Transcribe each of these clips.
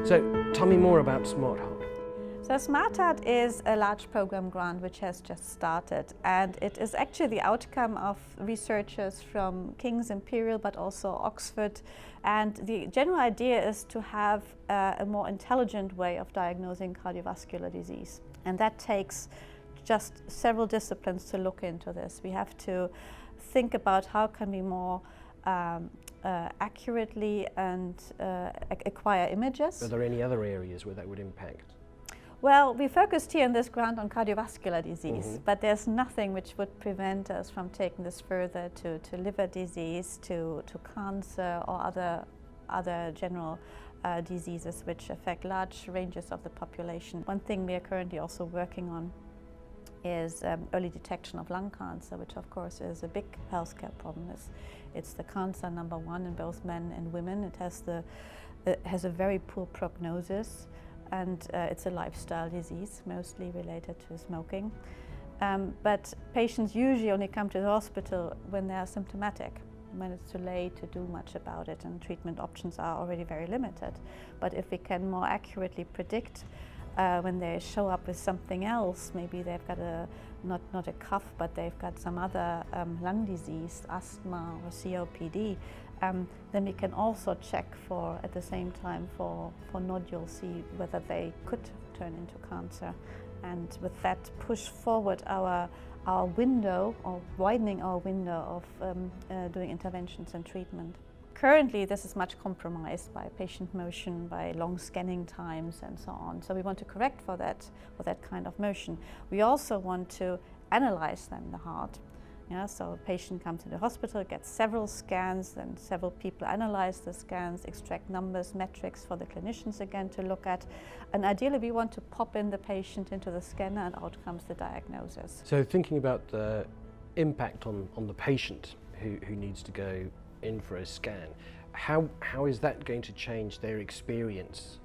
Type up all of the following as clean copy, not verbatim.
So tell me more about Smart Heart. So Smart Heart is a large program grant which has just started, and it is actually the outcome of researchers from King's Imperial but also Oxford, and the general idea is to have a more intelligent way of diagnosing cardiovascular disease, and that takes just several disciplines to look into this. We have to think about how can we more accurately and acquire images. Are there any other areas where that would impact? Well, we focused here in this grant on cardiovascular disease, but there's nothing which would prevent us from taking this further to liver disease, to cancer or other general diseases which affect large ranges of the population. One thing we are currently also working on is early detection of lung cancer, which of course is a big healthcare problem. It's the cancer number one in both men and women. It has a very poor prognosis, and it's a lifestyle disease, mostly related to smoking. But patients usually only come to the hospital when they are symptomatic, when it's too late to do much about it, and treatment options are already very limited. But if we can more accurately predict when they show up with something else, maybe they've got not a cough, but they've got some other lung disease, asthma or COPD, then we can also check for, at the same time, for nodules, see whether they could turn into cancer, and with that push forward our window, or widening our window of doing interventions and treatment. Currently, this is much compromised by patient motion, by long scanning times and so on. So we want to correct for that kind of motion. We also want to analyze then the heart. Yeah, so a patient comes to the hospital, gets several scans, then several people analyze the scans, extract numbers, metrics for the clinicians again to look at. And ideally we want to pop in the patient into the scanner, and out comes the diagnosis. So thinking about the impact on the patient who needs to go in for a scan, how is that going to change their experience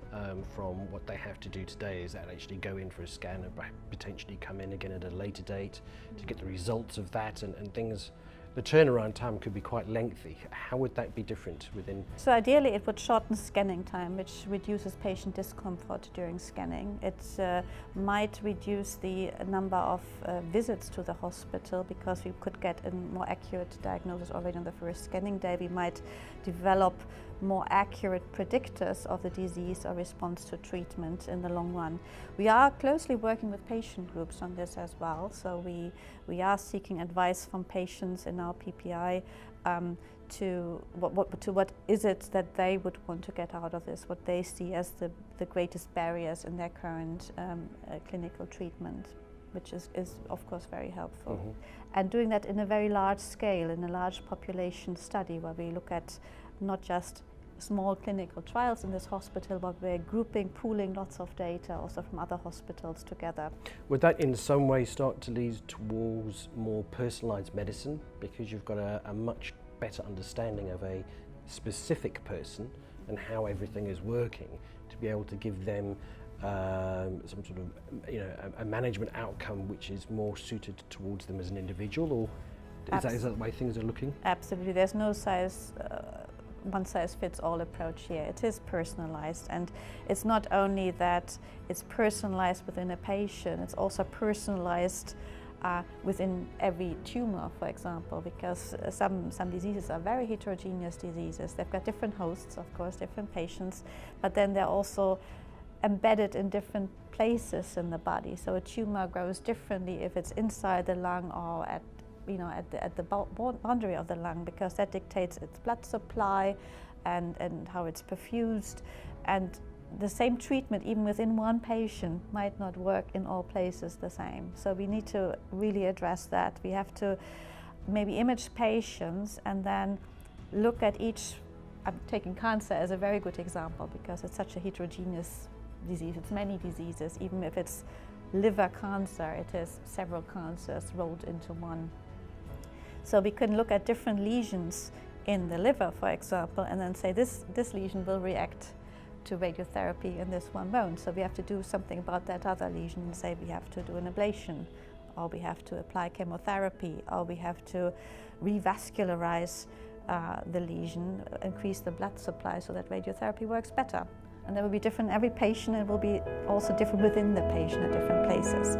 from what they have to do today? Is that actually go in for a scan and potentially come in again at a later date to get the results of that and things? The turnaround time could be quite lengthy. How would that be different within? So ideally it would shorten scanning time, which reduces patient discomfort during scanning. It might reduce the number of visits to the hospital, because we could get a more accurate diagnosis already on the first scanning day. We might develop more accurate predictors of the disease or response to treatment in the long run. We are closely working with patient groups on this as well, so we are seeking advice from patients in our PPI to what is it that they would want to get out of this, what they see as the greatest barriers in their current clinical treatment, which is of course very helpful. And doing that in a very large scale, in a large population study, where we look at not just small clinical trials in this hospital, but we're grouping, pooling lots of data also from other hospitals together. Would that in some way start to lead towards more personalised medicine, because you've got a much better understanding of a specific person and how everything is working, to be able to give them some sort of a management outcome which is more suited towards them as an individual? Or is that the way things are looking? Absolutely. There's no one-size-fits-all approach here. It is personalized, and it's not only that it's personalized within a patient, it's also personalized within every tumor, for example, because some diseases are very heterogeneous diseases. They've got different hosts, of course, different patients, but then they're also embedded in different places in the body. So a tumor grows differently if it's inside the lung or at the boundary of the lung, because that dictates its blood supply and how it's perfused. And the same treatment, even within one patient, might not work in all places the same. So we need to really address that. We have to maybe image patients and then look at each. I'm taking cancer as a very good example, because it's such a heterogeneous disease. It's many diseases. Even if it's liver cancer, it is several cancers rolled into one. So we can look at different lesions in the liver, for example, and then say this lesion will react to radiotherapy in this one bone. So we have to do something about that other lesion, and say we have to do an ablation, or we have to apply chemotherapy, or we have to revascularize the lesion, increase the blood supply so that radiotherapy works better. And they will be different every patient. It will be also different within the patient at different places.